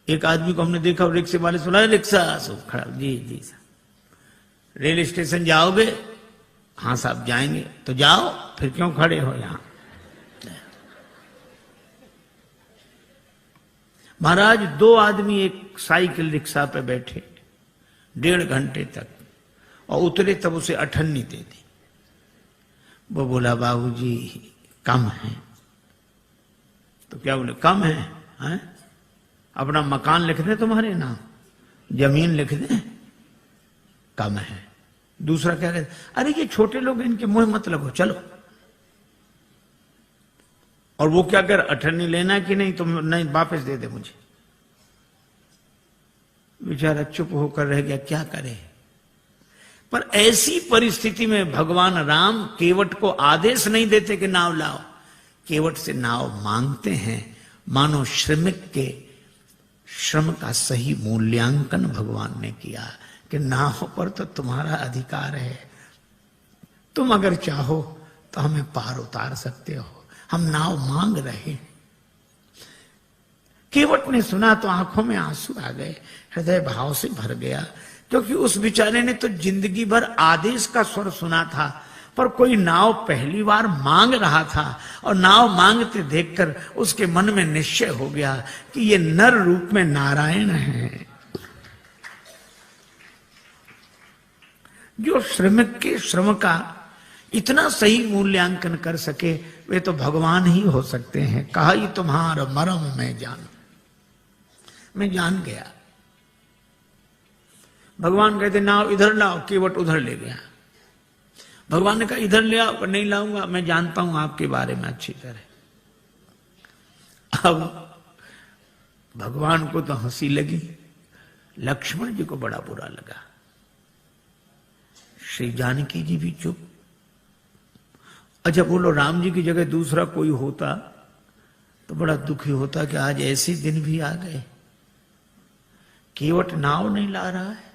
एक आदमी को हमने देखा, रिक्शे वाले सुना, रिक्शा सब खड़ा, जी जी साहब रेल स्टेशन जाओगे? हाँ साहब जाएंगे। तो जाओ, फिर क्यों खड़े हो यहां? महाराज 2 आदमी एक साइकिल रिक्शा पे बैठे 1.5 घंटे तक, और उतरे तब उसे 98 दे दी। वो बोला बाबूजी कम है। तो क्या बोले कम है? अपना मकान लिख दे तुम्हारे नाम, जमीन लिख दे, कम है। दूसरा कह रहे अरे ये छोटे लोग इनके मुंह मत लगो, चलो। और वो क्या कर, 98 लेना कि नहीं? तुम नहीं, वापस दे दे मुझे। बेचारा चुप होकर रह गया, क्या करे। पर ऐसी परिस्थिति में भगवान राम केवट को आदेश नहीं देते कि नाव लाओ, केवट से नाव मांगते हैं। मानो श्रमिक के श्रम का सही मूल्यांकन भगवान ने किया कि नाव पर तो तुम्हारा अधिकार है, तुम अगर चाहो तो हमें पार उतार सकते हो, हम नाव मांग रहे। केवट ने सुना तो आंखों में आंसू आ गए, हृदय भाव से भर गया, क्योंकि उस बेचारे ने तो जिंदगी भर आदेश का स्वर सुना था, पर कोई नाव पहली बार मांग रहा था, और नाव मांगते देखकर उसके मन में निश्चय हो गया कि ये नर रूप में नारायण है। जो श्रमिक के श्रम का इतना सही मूल्यांकन कर सके, वे तो भगवान ही हो सकते हैं। कहा ही तुम्हारा मरम मैं जान गया। भगवान कहते नाव इधर लाओ, केवट उधर ले गया। भगवान ने कहा इधर ले आओ, नहीं लाऊंगा, मैं जानता हूं आपके बारे में अच्छी तरह। अब भगवान को तो हंसी लगी, लक्ष्मण जी को बड़ा बुरा लगा। श्री जानकी जी भी चुप। अच्छा बोलो, राम जी की जगह दूसरा कोई होता तो बड़ा दुखी होता कि आज ऐसे दिन भी आ गए, केवट नाव नहीं ला रहा है।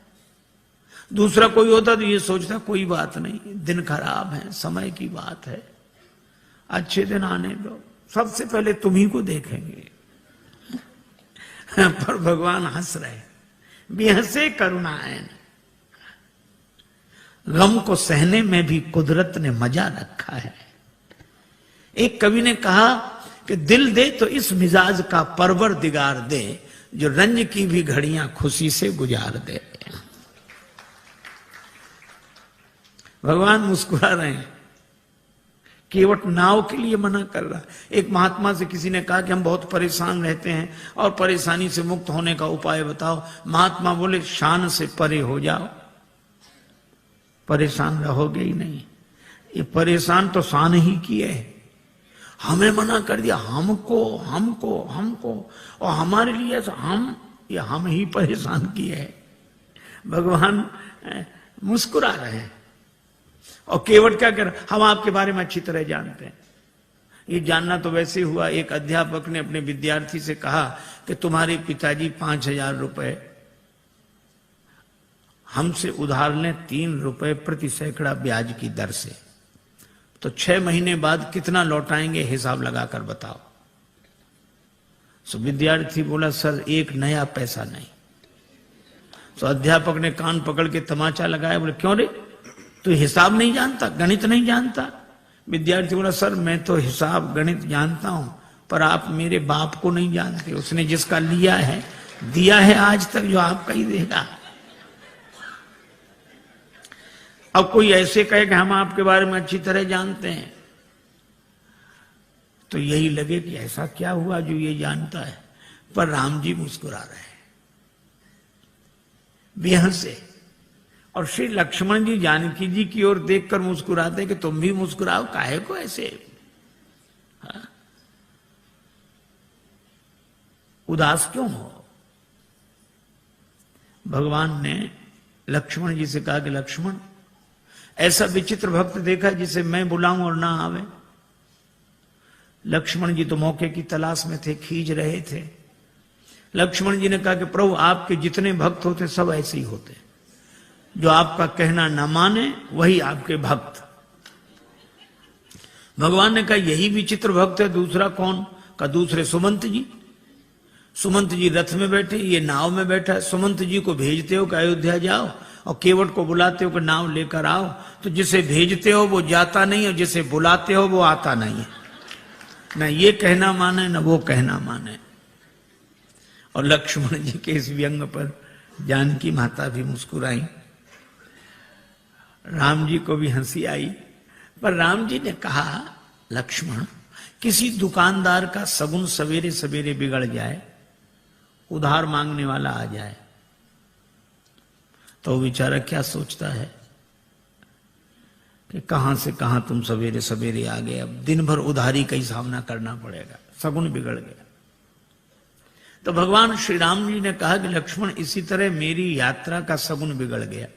दूसरा कोई होता तो ये सोचता कोई बात नहीं, दिन खराब है, समय की बात है, अच्छे दिन आने दो, सबसे पहले तुम्ही को देखेंगे। पर भगवान हंस रहे, बेहसे करुणाएं। गम को सहने में भी कुदरत ने मजा रखा है। एक कवि ने कहा कि दिल दे तो इस मिजाज का परवरदिगार दे, जो रंज की भी घड़ियां खुशी से गुजार दे। भगवान मुस्कुरा रहे हैं, केवट नाव के लिए मना कर रहा। एक महात्मा से किसी ने कहा कि हम बहुत परेशान रहते हैं और परेशानी से मुक्त होने का उपाय बताओ। महात्मा बोले शान से परे हो जाओ, परेशान रहोगे ही नहीं। ये परेशान तो शान ही किए है, हमें मना कर दिया, हमको हमको हमको, और हमारे लिए हम ही परेशान किए है। भगवान मुस्कुरा रहे हैं। और केवट क्या कर, हम आपके बारे में अच्छी तरह जानते हैं। ये जानना तो वैसे हुआ, एक अध्यापक ने अपने विद्यार्थी से कहा कि तुम्हारे पिताजी 5,000 रुपए हमसे उधार लें 3 रुपए प्रति सैकड़ा ब्याज की दर से, तो 6 महीने बाद कितना लौटाएंगे, हिसाब लगाकर बताओ। सो विद्यार्थी बोला सर 1 नया पैसा नहीं। तो अध्यापक ने कान पकड़ के तमाचा लगाया, बोले क्यों रे, तू हिसाब नहीं जानता, गणित नहीं जानता? विद्यार्थी बोला सर मैं तो हिसाब गणित जानता हूं, पर आप मेरे बाप को नहीं जानते, उसने जिसका लिया है दिया है आज तक, जो आपका ही देगा। अब कोई ऐसे कहे कि हम आपके बारे में अच्छी तरह जानते हैं, तो यही लगे कि ऐसा क्या हुआ जो ये जानता है। पर राम जी मुस्कुरा रहे हैं बेहसे, और श्री लक्ष्मण जी जानकी जी की ओर देखकर मुस्कुराते कि तुम भी मुस्कुराओ, काहे को ऐसे उदास क्यों हो। भगवान ने लक्ष्मण जी से कहा कि लक्ष्मण, ऐसा विचित्र भक्त देखा जिसे मैं बुलाऊं और ना आवे। लक्ष्मण जी तो मौके की तलाश में थे, खींच रहे थे। लक्ष्मण जी ने कहा कि प्रभु आपके जितने भक्त होते सब ऐसे ही होते, जो आपका कहना न माने वही आपके भक्त। भगवान ने कहा यही विचित्र भक्त है, दूसरा कौन? का दूसरे सुमंत जी। सुमंत जी रथ में बैठे, ये नाव में बैठा है। सुमंत जी को भेजते हो कि अयोध्या जाओ, और केवट को बुलाते हो कि नाव लेकर आओ। तो जिसे भेजते हो वो जाता नहीं, और जिसे बुलाते हो वो आता नहीं है। न ये कहना माने न वो कहना माने। और लक्ष्मण जी के इस व्यंग पर जानकी माता भी मुस्कुराई, राम जी को भी हंसी आई। पर राम जी ने कहा, लक्ष्मण, किसी दुकानदार का सगुन सवेरे सवेरे बिगड़ जाए, उधार मांगने वाला आ जाए, तो वो बेचारा क्या सोचता है कि कहां से कहां तुम सवेरे सवेरे आ गए, अब दिन भर उधारी का ही सामना करना पड़ेगा, सगुन बिगड़ गया। तो भगवान श्री राम जी ने कहा कि लक्ष्मण, इसी तरह मेरी यात्रा का सगुन बिगड़ गया।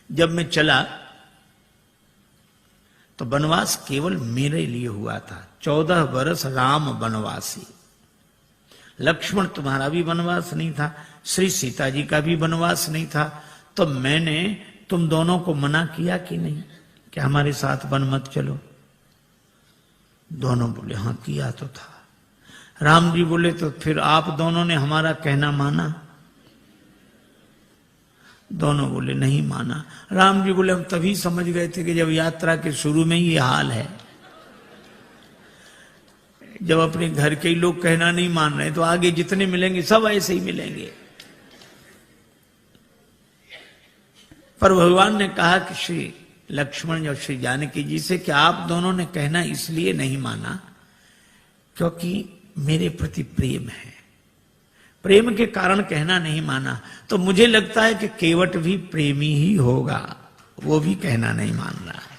जब मैं चला तो वनवास केवल मेरे लिए हुआ था। 14 वर्ष राम वनवासी। लक्ष्मण तुम्हारा भी वनवास नहीं था, श्री सीता जी का भी वनवास नहीं था। तो मैंने तुम दोनों को मना किया कि नहीं कि हमारे साथ वन मत चलो? दोनों बोले हाँ किया तो था। राम जी बोले तो फिर आप दोनों ने हमारा कहना माना? दोनों बोले नहीं माना। राम जी बोले हम तभी समझ गए थे कि जब यात्रा के शुरू में ही ये हाल है, जब अपने घर के ही लोग कहना नहीं मान रहे तो आगे जितने मिलेंगे सब ऐसे ही मिलेंगे। पर भगवान ने कहा कि श्री लक्ष्मण और श्री जानकी जी से कि आप दोनों ने कहना इसलिए नहीं माना क्योंकि मेरे प्रति प्रेम है, प्रेम के कारण कहना नहीं माना। तो मुझे लगता है कि केवट भी प्रेमी ही होगा, वो भी कहना नहीं मान रहा है।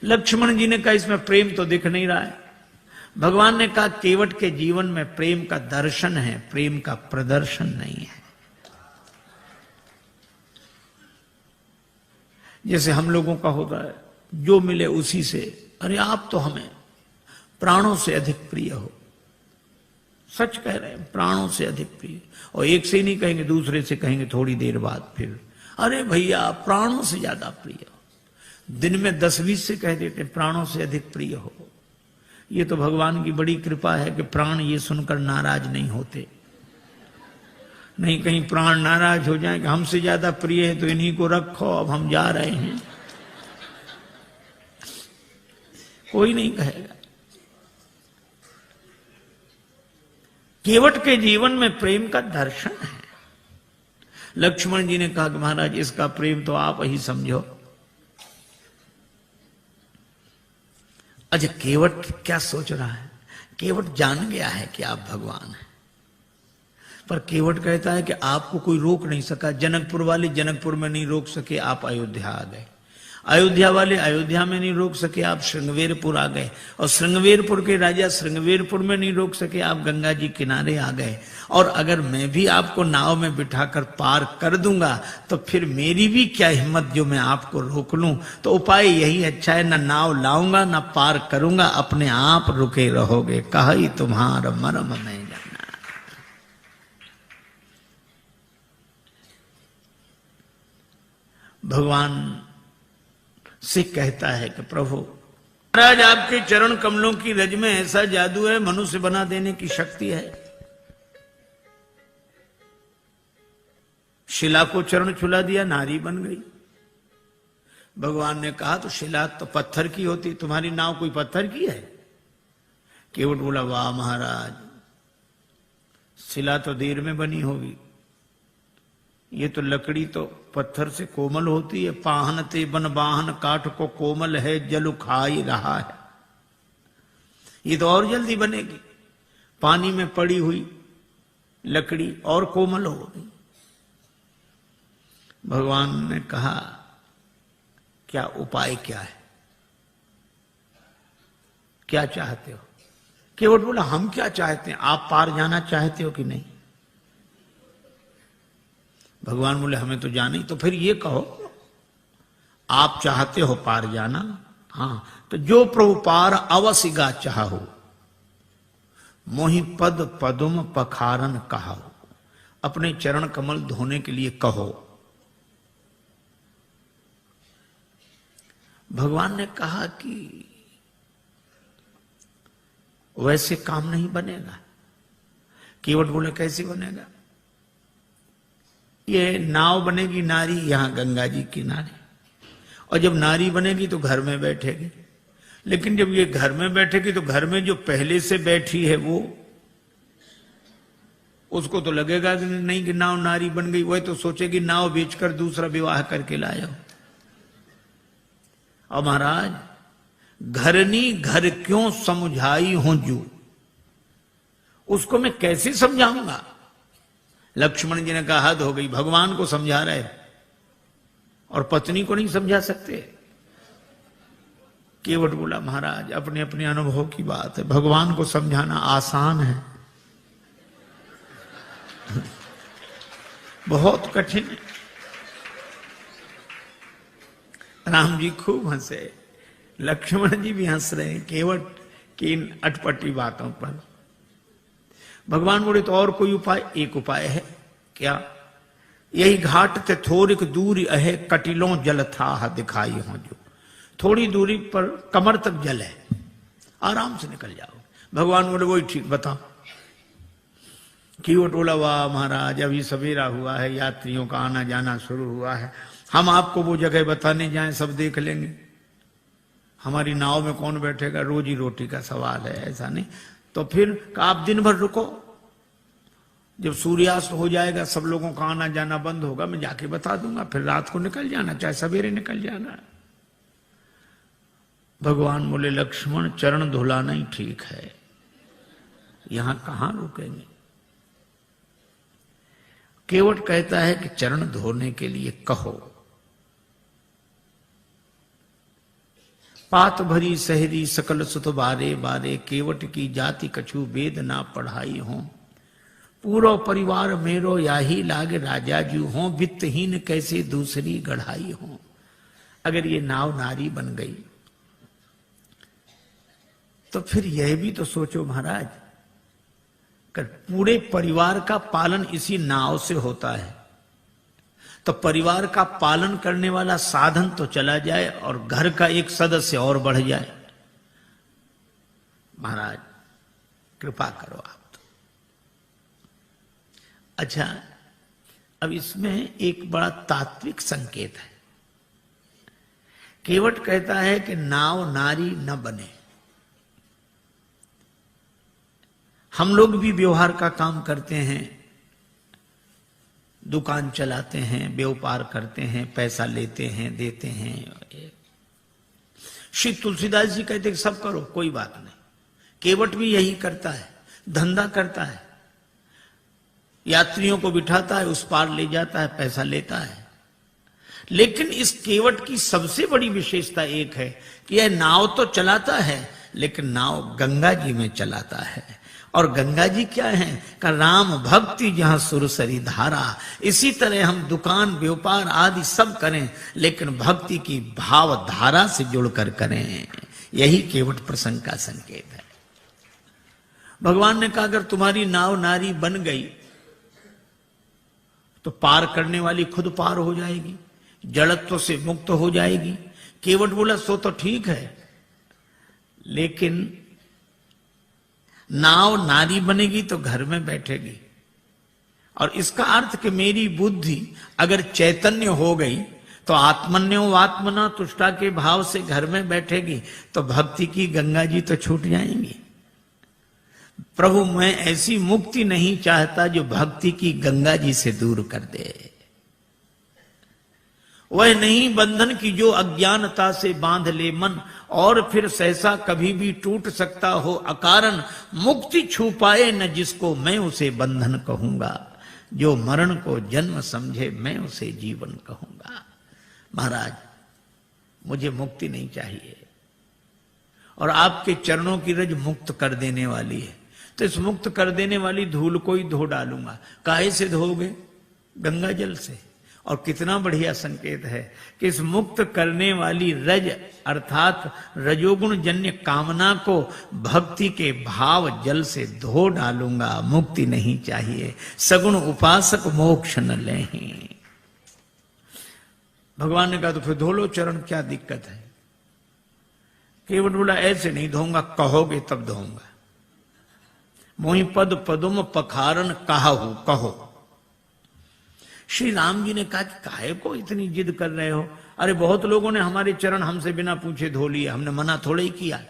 लक्ष्मण जी ने कहा इसमें प्रेम तो दिख नहीं रहा है। भगवान ने कहा केवट के जीवन में प्रेम का दर्शन है, प्रेम का प्रदर्शन नहीं है। जैसे हम लोगों का होता है, जो मिले उसी से, अरे आप तो हमें प्राणों से अधिक प्रिय हो। सच कह रहे हैं, प्राणों से अधिक प्रिय। और एक से ही नहीं कहेंगे, दूसरे से कहेंगे थोड़ी देर बाद फिर, अरे भैया प्राणों से ज्यादा प्रिय हो। दिन में 10-20 से कह देते प्राणों से अधिक प्रिय हो। ये तो भगवान की बड़ी कृपा है कि प्राण ये सुनकर नाराज नहीं होते। नहीं कहीं प्राण नाराज हो जाए कि हमसे ज्यादा प्रिय है तो इन्हीं को रखो, अब हम जा रहे हैं, कोई नहीं कहेगा। केवट के जीवन में प्रेम का दर्शन है। लक्ष्मण जी ने कहा कि महाराज इसका प्रेम तो आप ही समझो। अच्छा केवट क्या सोच रहा है? केवट जान गया है कि आप भगवान हैं, पर केवट कहता है कि आपको कोई रोक नहीं सका। जनकपुर वाले जनकपुर में नहीं रोक सके, आप अयोध्या आ गए। अयोध्या वाले अयोध्या में नहीं रोक सके, आप श्रृंगवेरपुर आ गए। और श्रृंगवेरपुर के राजा श्रृंगवेरपुर में नहीं रोक सके, आप गंगा जी किनारे आ गए। और अगर मैं भी आपको नाव में बिठाकर पार कर दूंगा तो फिर मेरी भी क्या हिम्मत जो मैं आपको रोक लूं। तो उपाय यही अच्छा है, ना नाव लाऊंगा ना पार करूंगा, अपने आप रुके रहोगे। कही तुम्हारा मरम में जाना। भगवान से कहता है कि प्रभु महाराज आपके चरण कमलों की रज में ऐसा जादू है, मनुष्य बना देने की शक्ति है। शिला को चरण छुला दिया, नारी बन गई। भगवान ने कहा तो शिला तो पत्थर की होती, तुम्हारी नाव कोई पत्थर की है? केवट बोला वाह महाराज, शिला तो देर में बनी होगी, ये तो लकड़ी तो पत्थर से कोमल होती है। पाहन ते बन बाहन काठ को कोमल है, जल खाई रहा है। ये तो और जल्दी बनेगी, पानी में पड़ी हुई लकड़ी और कोमल होगी। भगवान ने कहा क्या उपाय क्या है, क्या चाहते हो? केवट बोला हम क्या चाहते हैं, आप पार जाना चाहते हो कि नहीं? भगवान बोले हमें तो जाना ही। तो फिर ये कहो आप चाहते हो पार जाना? हाँ तो जो प्रभु पार अवसिगा चाहो, मोहि पद पदुम पखारन कहो। अपने चरण कमल धोने के लिए कहो। भगवान ने कहा कि वैसे काम नहीं बनेगा। केवट बोले कैसे बनेगा? ये नाव बनेगी नारी, यहां गंगा जी किनारे, और जब नारी बनेगी तो घर में बैठेगी। लेकिन जब ये घर में बैठेगी तो घर में जो पहले से बैठी है वो, उसको तो लगेगा कि नहीं कि नाव नारी बन गई, वह तो सोचेगी नाव बेचकर दूसरा विवाह करके लाया। और महाराज घरनी घर क्यों समझाई हूं जू, उसको मैं कैसे समझाऊंगा? लक्ष्मण जी ने कहा हद हो गई, भगवान को समझा रहे और पत्नी को नहीं समझा सकते। केवट बोला महाराज अपने अपने अनुभव की बात है, भगवान को समझाना आसान है, बहुत कठिन है। राम जी खूब हंसे, लक्ष्मण जी भी हंस रहे हैं केवट की इन अटपटी बातों पर। भगवान बोले तो और कोई उपाय? एक उपाय है। क्या? यही घाट थे थोड़िक दूरी अहे, कटिलों जल था दिखाई हो जो, थोड़ी दूरी पर कमर तक जल है, आराम से निकल जाओ। भगवान बोले वही ठीक, बताओ। केवट बोला वाह महाराज अभी सवेरा हुआ है, यात्रियों का आना जाना शुरू हुआ है, हम आपको वो जगह बताने जाएं सब देख लेंगे, हमारी नाव में कौन बैठेगा, रोजी रोटी का सवाल है, ऐसा नहीं। तो फिर आप दिन भर रुको, जब सूर्यास्त हो जाएगा सब लोगों का आना जाना बंद होगा, मैं जाके बता दूंगा, फिर रात को निकल जाना, चाहे सवेरे निकल जाना। भगवान बोले लक्ष्मण चरण धुलाना ही ठीक है, यहां कहां रुकेंगे। केवट कहता है कि चरण धोने के लिए कहो। पात भरी सहरी सकल सुत बारे बारे, केवट की जाति कछु वेद ना पढ़ाई हो, पूरा परिवार मेरो याही लागे राजा जू हो, वित्तहीन कैसे दूसरी गढ़ाई हो। अगर ये नाव नारी बन गई तो फिर यह भी तो सोचो महाराज, कर पूरे परिवार का पालन इसी नाव से होता है, तो परिवार का पालन करने वाला साधन तो चला जाए और घर का एक सदस्य और बढ़ जाए। महाराज कृपा करो आप तो। अच्छा, अब इसमें एक बड़ा तात्विक संकेत है। केवट कहता है कि नाव नारी न बने। हम लोग भी व्यवहार का काम करते हैं, दुकान चलाते हैं, व्यापार करते हैं, पैसा लेते हैं, देते हैं। श्री तुलसीदास जी कहते हैं सब करो कोई बात नहीं। केवट भी यही करता है, धंधा करता है, यात्रियों को बिठाता है, उस पार ले जाता है, पैसा लेता है। लेकिन इस केवट की सबसे बड़ी विशेषता एक है कि यह नाव तो चलाता है, लेकिन नाव गंगा जी में चलाता है। और गंगा जी क्या है? का राम भक्ति जहां सुरसरी धारा। इसी तरह हम दुकान व्यापार आदि सब करें, लेकिन भक्ति की भाव धारा से जुड़कर करें। यही केवट प्रसंग का संकेत है। भगवान ने कहा अगर तुम्हारी नाव नारी बन गई तो पार करने वाली खुद पार हो जाएगी, जड़त्व से मुक्त हो जाएगी। केवट बोला सो तो ठीक है, लेकिन नाव नारी बनेगी तो घर में बैठेगी, और इसका अर्थ कि मेरी बुद्धि अगर चैतन्य हो गई तो आत्मन्यो आत्मना तुष्टा के भाव से घर में बैठेगी, तो भक्ति की गंगा जी तो छूट जाएंगी। प्रभु मैं ऐसी मुक्ति नहीं चाहता जो भक्ति की गंगा जी से दूर कर दे। वह नहीं बंधन की जो अज्ञानता से बांध ले मन, और फिर सहसा कभी भी टूट सकता हो अकारण। मुक्ति छू पाए न जिसको मैं उसे बंधन कहूंगा, जो मरण को जन्म समझे मैं उसे जीवन कहूंगा। महाराज मुझे मुक्ति नहीं चाहिए, और आपके चरणों की रज मुक्त कर देने वाली है, तो इस मुक्त कर देने वाली धूल को ही धो डालूंगा। काहे से धोगे? गंगा जल से। और कितना बढ़िया संकेत है कि इस मुक्त करने वाली रज अर्थात रजोगुण जन्य कामना को भक्ति के भाव जल से धो डालूंगा। मुक्ति नहीं चाहिए, सगुण उपासक मोक्ष न लें। भगवान ने कहा तो फिर धो लो चरण, क्या दिक्कत है? केवट बोला ऐसे नहीं धोऊंगा, कहोगे तब धोऊंगा। मोहि पद पदुम पखारन कहाहु कहो। श्री राम जी ने कहा कि काहे को इतनी जिद कर रहे हो? अरे बहुत लोगों ने हमारे चरण हमसे बिना पूछे धो लिए, हमने मना थोड़े ही किया।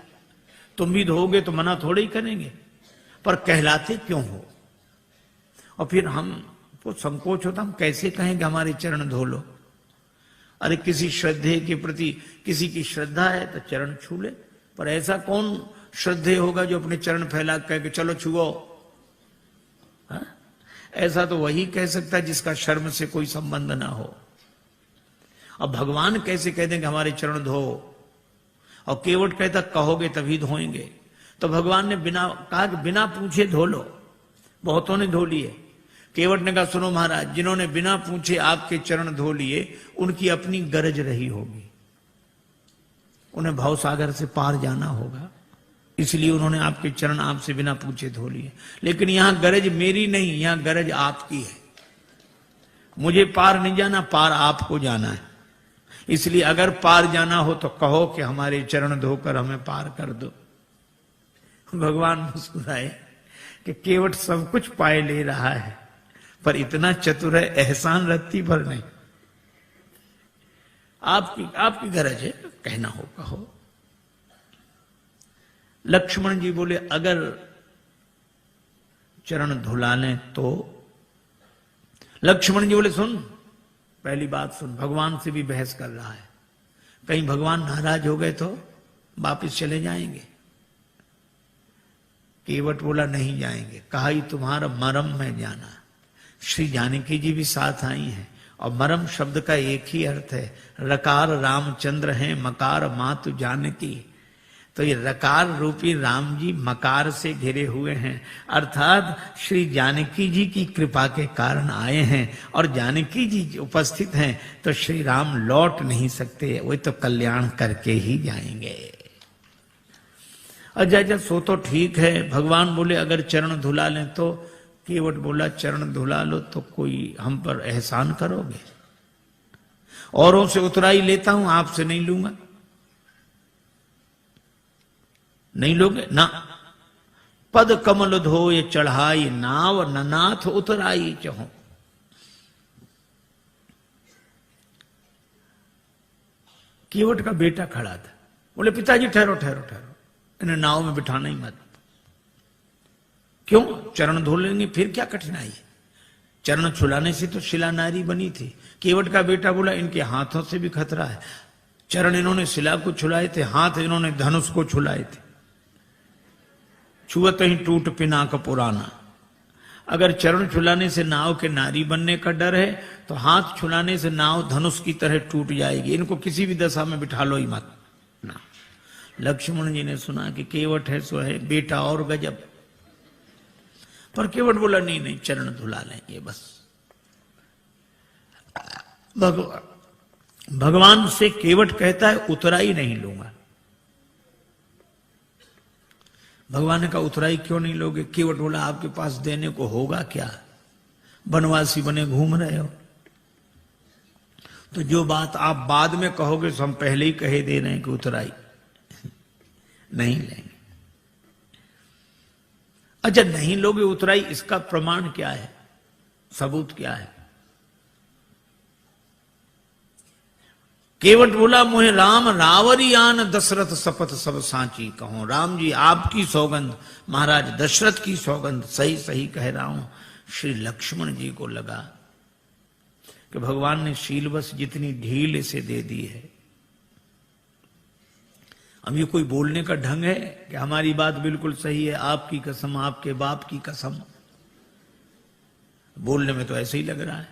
तुम भी धोगे तो मना थोड़े ही करेंगे, पर कहलाते क्यों हो? और फिर हमको संकोच होता, हम कैसे कहें कि हमारे चरण धो लो? अरे किसी श्रद्धे के प्रति किसी की श्रद्धा है तो चरण छू ले, पर ऐसा कौन श्रद्धेय होगा जो अपने चरण फैला कह के चलो छुओ? ऐसा तो वही कह सकता है जिसका शर्म से कोई संबंध ना हो। अब भगवान कैसे कह देंगे हमारे चरण धो? और केवट कहता कहोगे तभी धोएंगे। तो भगवान ने बिना कहा कि बिना पूछे धो लो। बहुतों ने धो लिए। केवट ने कहा सुनो महाराज, जिन्होंने बिना पूछे आपके चरण धो लिए उनकी अपनी गरज रही होगी, उन्हें भवसागर से पार जाना होगा, इसलिए उन्होंने आपके चरण आपसे बिना पूछे धो लिए। लेकिन यहां गरज मेरी नहीं, यहां गरज आपकी है। मुझे पार नहीं जाना, पार आपको जाना है। इसलिए अगर पार जाना हो तो कहो कि हमारे चरण धोकर हमें पार कर दो। भगवान मुस्कुराए कि केवट सब कुछ पाए ले रहा है, पर इतना चतुर है एहसान रत्ती भर नहीं। आपकी गरज है, कहना हो कहो। लक्ष्मण जी बोले अगर चरण धुला लें तो? लक्ष्मण जी बोले सुन, पहली बात सुन, भगवान से भी बहस कर रहा है, कहीं भगवान नाराज हो गए तो वापिस चले जाएंगे। केवट बोला नहीं जाएंगे। कहा ही तुम्हारा मरम में जाना। श्री जानकी जी भी साथ आई हैं, और मरम शब्द का एक ही अर्थ है, रकार रामचंद्र हैं, मकार मातु जानकी। तो ये रकार रूपी राम जी मकार से घिरे हुए हैं, अर्थात श्री जानकी जी की कृपा के कारण आए हैं, और जानकी जी उपस्थित हैं तो श्री राम लौट नहीं सकते, वे तो कल्याण करके ही जाएंगे। अच्छा सो तो ठीक है। भगवान बोले अगर चरण धुला लें तो? केवट बोला चरण धुला लो तो कोई हम पर एहसान करोगे? औरों से उतराई लेता हूं, आपसे नहीं लूंगा। नहीं लोगे ना? पद कमल धोए चढ़ाई नाव, ननाथ उतराई चहो। केवट का बेटा खड़ा था, बोले पिताजी ठहरो ठहरो ठहरो, इन्हें नाव में बिठाना ही मत। क्यों? चरण धो लेंगे, फिर क्या कठिनाई है? चरण छुलाने से तो शिला नारी बनी थी। केवट का बेटा बोला इनके हाथों से भी खतरा है। चरण इन्होंने शिला को छुलाए थे, हाथ इन्होंने धनुष को छुलाए थे। छुअत ही टूट पिनाक पुराना। अगर चरण छुलाने से नाव के नारी बनने का डर है तो हाथ छुलाने से नाव धनुष की तरह टूट जाएगी। इनको किसी भी दशा में बिठा लो ही मत ना। लक्ष्मण जी ने सुना कि केवट है सो है, बेटा और गजब। पर केवट बोला नहीं नहीं, चरण धुला लेंगे बस। भगवान से केवट कहता है उतराई नहीं लूंगा। भगवान ने कहा उतराई क्यों नहीं लोगे? केवट बोला आपके पास देने को होगा क्या? बनवासी बने घूम रहे हो। तो जो बात आप बाद में कहोगे तो हम पहले ही कहे दे रहे हैं कि उतराई नहीं लेंगे। अच्छा नहीं लोगे उतराई, इसका प्रमाण क्या है, सबूत क्या है? केवट बोला मोहे राम रावरियान दशरथ शपथ सब सांची कहो। राम जी आपकी सौगंध, महाराज दशरथ की सौगंध, सही सही कह रहा हूं। श्री लक्ष्मण जी को लगा कि भगवान ने शीलवश जितनी ढील इसे दे दी है, अब ये कोई बोलने का ढंग है कि हमारी बात बिल्कुल सही है, आपकी कसम, आपके बाप की कसम। बोलने में तो ऐसे ही लग रहा है,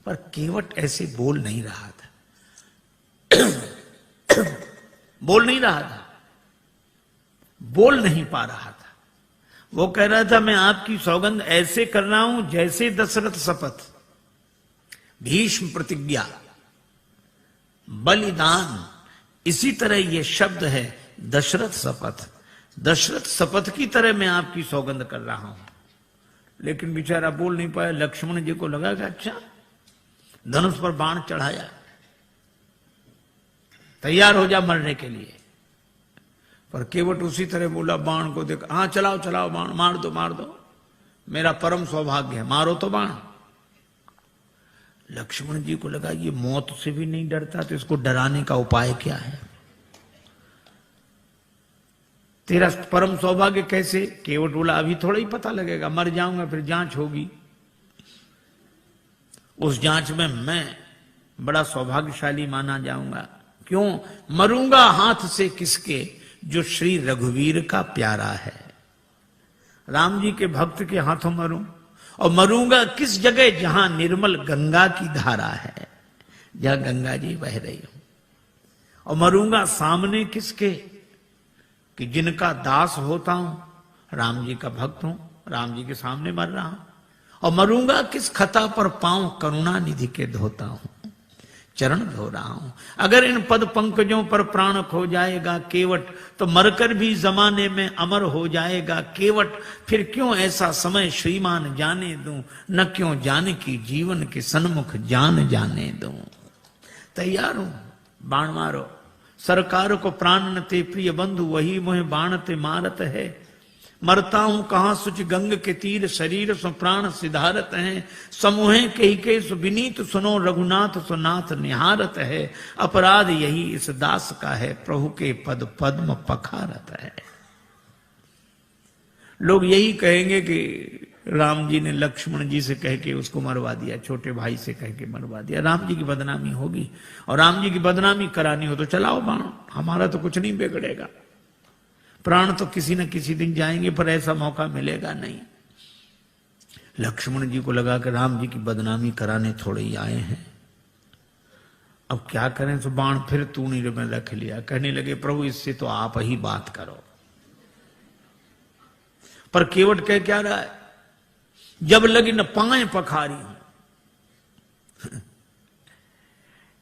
पर केवट ऐसे बोल नहीं रहा था। बोल नहीं रहा था, बोल नहीं पा रहा था। वो कह रहा था मैं आपकी सौगंध ऐसे कर रहा हूं जैसे दशरथ शपथ, भीष्म प्रतिज्ञा, बलिदान, इसी तरह ये शब्द है दशरथ शपथ। दशरथ शपथ की तरह मैं आपकी सौगंध कर रहा हूं। लेकिन बेचारा बोल नहीं पाया। लक्ष्मण जी को लगा कि अच्छा, धनुष पर बाण चढ़ाया, तैयार हो जा मरने के लिए। पर केवट उसी तरह बोला, बाण को देख, हाँ चलाओ चलाओ बाण, मार दो मार दो, मेरा परम सौभाग्य है, मारो तो बाण। लक्ष्मण जी को लगा ये मौत से भी नहीं डरता, तो इसको डराने का उपाय क्या है? तेरा परम सौभाग्य कैसे? केवट बोला, अभी थोड़ा ही पता लगेगा, मर जाऊंगा, फिर जांच होगी, उस जांच में मैं बड़ा सौभाग्यशाली माना जाऊंगा। क्यों? मरूंगा हाथ से किसके, जो श्री रघुवीर का प्यारा है, राम जी के भक्त के हाथों मरूं। और मरूंगा किस जगह, जहां निर्मल गंगा की धारा है, जहां गंगा जी बह रही हूं। और मरूंगा सामने किसके, कि जिनका दास होता हूं, राम जी का भक्त हूं, राम जी के सामने मर रहा हूं। और मरूंगा किस खता पर, पांव करुणा निधि के धोता हूं, चरण धो रहा हूं। अगर इन पद पंकजों पर प्राण खो जाएगा केवट, तो मरकर भी जमाने में अमर हो जाएगा केवट। फिर क्यों ऐसा समय श्रीमान जाने दूं, न क्यों जानकी जीवन के सन्मुख जान जाने दूं। तैयार हूं, बाण मारो। सरकार को प्राण न ते प्रिय बंधु, वही मोहे बाण ते मारत है। मरता हूं कहां सुच गंग के तीर, शरीर सो प्राण सिधारत है। समूहे कही के सु विनीत सुनो, रघुनाथ सो नाथ निहारत है। अपराध यही इस दास का है, प्रभु के पद पद्म पखारत है। लोग यही कहेंगे कि राम जी ने लक्ष्मण जी से कह के उसको मरवा दिया, छोटे भाई से कह के मरवा दिया, राम जी की बदनामी होगी। और राम जी की बदनामी करानी हो तो चलाओ बाण, हमारा तो कुछ नहीं बिगड़ेगा। प्राण तो किसी न किसी दिन जाएंगे, पर ऐसा मौका मिलेगा नहीं। लक्ष्मण जी को लगा कि राम जी की बदनामी कराने थोड़े ही आए हैं, अब क्या करें। तो बाण फिर तूणीर में रख लिया। कहने लगे, प्रभु इससे तो आप ही बात करो। पर केवट कह क्या रहा है, जब लगी न पाए पखारी हूं।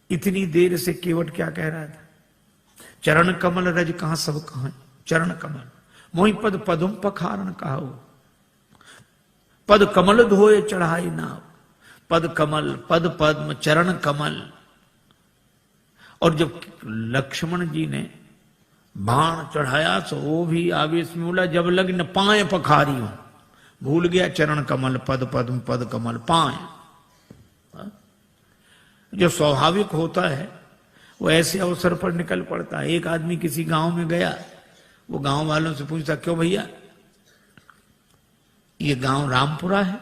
इतनी देर से केवट क्या कह रहा था, चरण कमल रज कहां सब कहां, चरण कमल मोहि पद पदुम पखारण कहाओ। पद कमल धोए चढ़ाई नाव, पद कमल पद पद्म चरण कमल। और जब लक्ष्मण जी ने बाण चढ़ाया तो वो भी आवेश में बोला, जब लग न पाए पखारी हूं। भूल गया चरण कमल पद पद्म पद कमल पाए। जो स्वाभाविक होता है वो ऐसे अवसर पर निकल पड़ता है। एक आदमी किसी गांव में गया, वो गांव वालों से पूछता, क्यों भैया ये गांव रामपुरा है?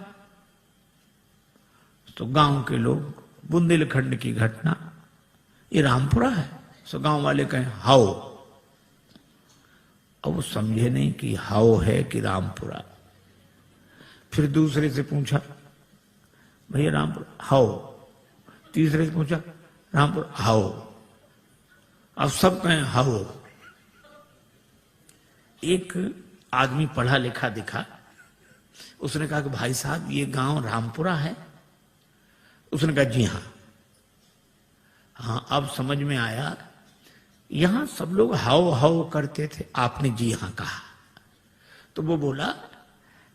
तो गांव के लोग, बुंदेलखंड की घटना, ये रामपुरा है? तो गांव वाले कहें हाओ। अब वो समझे नहीं कि हाओ है कि रामपुरा। फिर दूसरे से पूछा, भैया रामपुरा हाओ। तीसरे से पूछा, रामपुरा हाओ। अब सब कहें हाओ। एक आदमी पढ़ा लिखा दिखा, उसने कहा कि भाई साहब ये गांव रामपुरा है? उसने कहा जी हां। हाँ, अब समझ में आया, यहां सब लोग हाओ हाओ करते थे, आपने जी हां कहा। तो वो बोला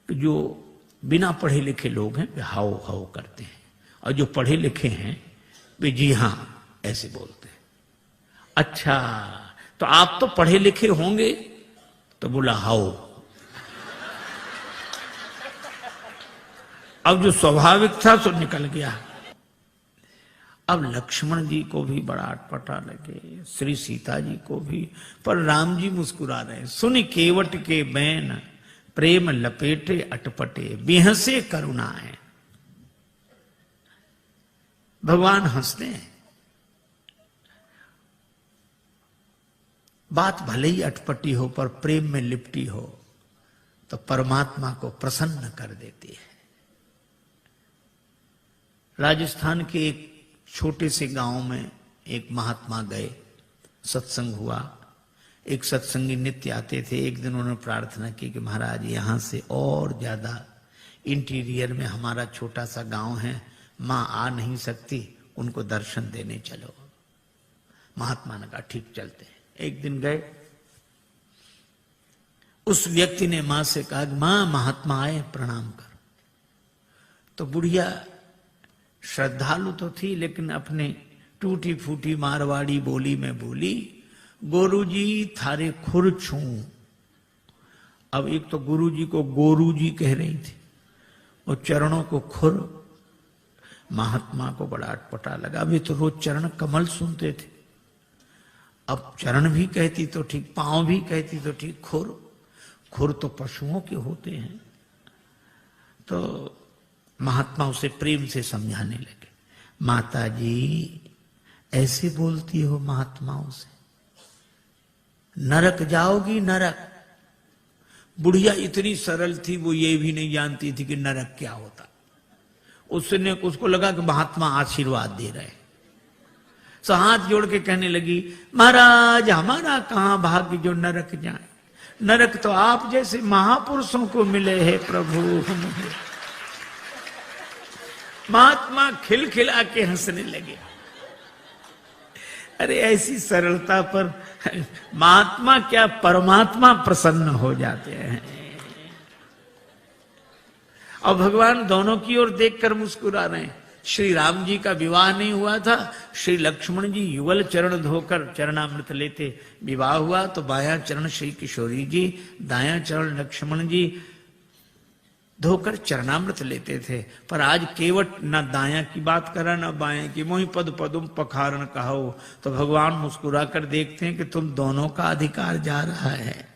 कि जो बिना पढ़े लिखे लोग हैं वे हाओ हाओ करते हैं, और जो पढ़े लिखे हैं वे जी हां ऐसे बोलते हैं। अच्छा, तो आप तो पढ़े लिखे होंगे? तो बोला हाओ। अब जो स्वाभाविक था सो निकल गया। अब लक्ष्मण जी को भी बड़ा अटपटा लगे, श्री सीता जी को भी, पर राम जी मुस्कुरा रहे। सुन केवट के बैन प्रेम लपेटे अटपटे, बिहसे करुणाएं। भगवान हंसते हैं। बात भले ही अटपटी हो पर प्रेम में लिपटी हो तो परमात्मा को प्रसन्न कर देती है। राजस्थान के एक छोटे से गांव में एक महात्मा गए, सत्संग हुआ। एक सत्संगी नित्य आते थे। एक दिन उन्होंने प्रार्थना की कि महाराज यहां से और ज्यादा इंटीरियर में हमारा छोटा सा गांव है, मां आ नहीं सकती, उनको दर्शन देने चलो। महात्मा ने कहा ठीक चलते हैं। एक दिन गए, उस व्यक्ति ने मां से कहा, मां महात्मा आए प्रणाम कर। तो बुढ़िया श्रद्धालु तो थी, लेकिन अपने टूटी फूटी मारवाड़ी बोली में बोली, गोरुजी थारे खुर छू। अब एक तो गुरुजी को गोरू जी कह रही थी और चरणों को खुर। महात्मा को बड़ा अटपटा लगा। अभी तो रोज चरण कमल सुनते थे, अब चरण भी कहती तो ठीक, पांव भी कहती तो ठीक, खुर। खुर तो पशुओं के होते हैं। तो महात्मा उसे प्रेम से समझाने लगे, माता जी ऐसे बोलती हो महात्माओं से, नरक जाओगी नरक। बुढ़िया इतनी सरल थी, वो ये भी नहीं जानती थी कि नरक क्या होता। उसको लगा कि महात्मा आशीर्वाद दे रहे। सो हाथ जोड़ के कहने लगी, महाराज हमारा कहां भाग्य जो नरक जाए, नरक तो आप जैसे महापुरुषों को मिले हैं प्रभु। महात्मा खिलखिला के हंसने लगे। अरे ऐसी सरलता पर महात्मा क्या परमात्मा प्रसन्न हो जाते हैं। और भगवान दोनों की ओर देखकर मुस्कुरा रहे हैं। श्री राम जी का विवाह नहीं हुआ था, श्री लक्ष्मण जी युगल चरण धोकर चरणामृत लेते। विवाह हुआ तो बायां चरण श्री किशोरी जी, दायां चरण लक्ष्मण जी धोकर चरणामृत लेते थे। पर आज केवट न दायां की बात करा न बायां की, मोहि पद पदुम पखारण कहो। तो भगवान मुस्कुरा कर देखते हैं कि तुम दोनों का अधिकार जा रहा है।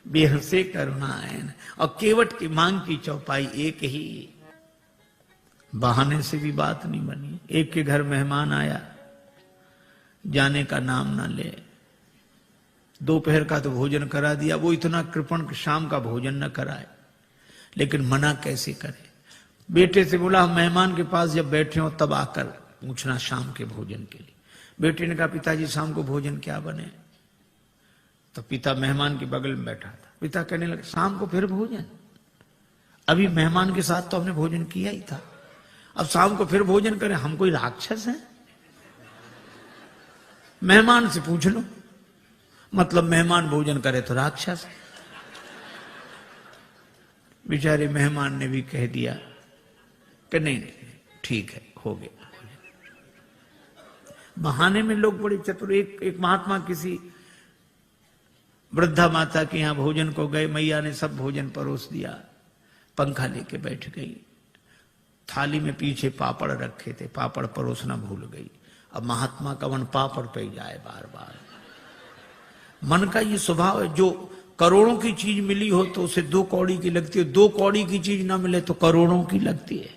बेहसे करुणायन। और केवट की मांग की चौपाई एक ही, बहाने से भी बात नहीं बनी। एक के घर मेहमान आया, जाने का नाम ना ले। दोपहर का तो भोजन करा दिया, वो इतना कृपण शाम का भोजन न कराए। लेकिन मना कैसे करे। बेटे से बोला मेहमान के पास जब बैठे हो तब आकर पूछना शाम के भोजन के लिए। बेटे ने कहा पिताजी शाम को भोजन क्या बने। तो पिता मेहमान के बगल में बैठा था। पिता कहने लगे शाम को फिर भोजन, अभी मेहमान के साथ तो हमने भोजन किया ही था, अब शाम को फिर भोजन करें, हम कोई राक्षस हैं? मेहमान से पूछ लो, मतलब मेहमान भोजन करे तो राक्षस। बेचारे मेहमान ने भी कह दिया कि नहीं ठीक है, हो गया। बहाने में लोग बड़े चतुर। एक महात्मा किसी वृद्धा माता के यहां भोजन को गए, मैया ने सब भोजन परोस दिया, पंखा लेके बैठ गई। थाली में पीछे पापड़ रखे थे, पापड़ परोसना भूल गई। अब महात्मा का मन पापड़ पे जाए बार बार। मन का ये स्वभाव है, जो करोड़ों की चीज मिली हो तो उसे 2 कौड़ी की लगती है, 2 कौड़ी की चीज ना मिले तो करोड़ों की लगती है।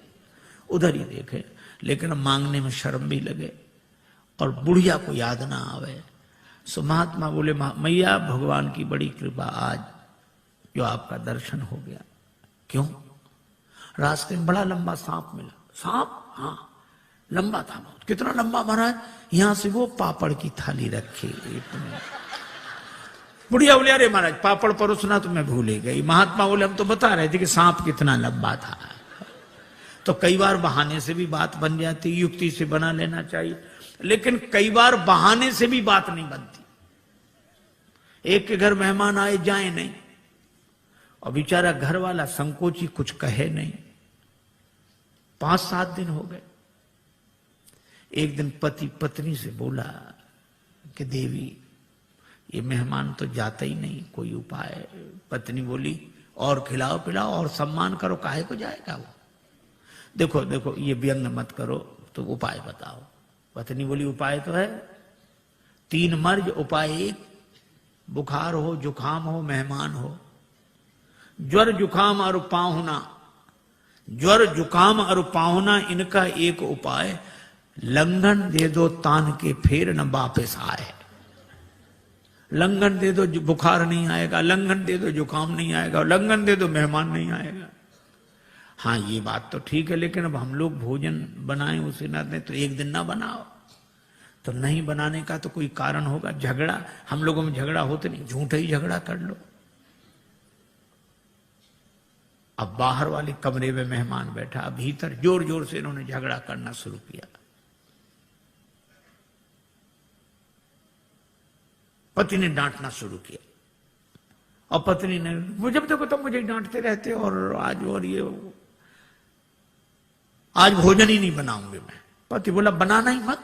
उधर ही देखे, लेकिन मांगने में शर्म भी लगे और बुढ़िया को याद ना आवे। सो महात्मा बोले मैया भगवान की बड़ी कृपा, आज जो आपका दर्शन हो गया। क्यों? रास्ते में बड़ा लंबा सांप मिला। सांप? हाँ लंबा था बहुत। कितना लंबा महाराज? यहां से वो पापड़ की थाली रखी। बुढ़िया बोले अरे महाराज पापड़ परोसना तो मैं भूल ही गई। महात्मा बोले हम तो बता रहे थे कि सांप कितना लंबा था। तो कई बार बहाने से भी बात बन जाती, युक्ति से बना लेना चाहिए, लेकिन कई बार बहाने से भी बात नहीं बनती। एक के घर मेहमान आए जाए नहीं, और बेचारा घर वाला संकोची कुछ कहे नहीं। 5-7 दिन हो गए। एक दिन पति पत्नी से बोला कि देवी ये मेहमान तो जाता ही नहीं, कोई उपाय। पत्नी बोली और खिलाओ पिलाओ और सम्मान करो, काहे को जाएगा वो। देखो देखो ये व्यंग मत करो, तो उपाय बताओ। पत्नी बोली उपाय तो है 3 मर्ज, उपाय 1। बुखार हो, जुखाम हो, मेहमान हो। ज्वर जुखाम और पाहुना, ज्वर जुखाम और पाहुना, इनका एक उपाय, लंघन दे दो तान के फिर न वापस आए। लंघन दे दो बुखार नहीं आएगा, लंघन दे दो जुकाम नहीं आएगा, लंघन दे दो मेहमान नहीं आएगा। हाँ ये बात तो ठीक है, लेकिन अब हम लोग भोजन बनाएं उसे ना दें तो एक दिन ना बनाओ। तो नहीं बनाने का तो कोई कारण होगा। झगड़ा, हम लोगों में झगड़ा होते नहीं, झूठा ही झगड़ा कर लो। अब बाहर वाले कमरे में मेहमान बैठा, भीतर जोर जोर से इन्होंने झगड़ा करना शुरू किया। पति ने डांटना शुरू किया और पत्नी ने, मुझे देखो तो मुझे डांटते रहते और आज भोजन ही नहीं बनाऊंगी मैं। पति बोला बनाना ही मत,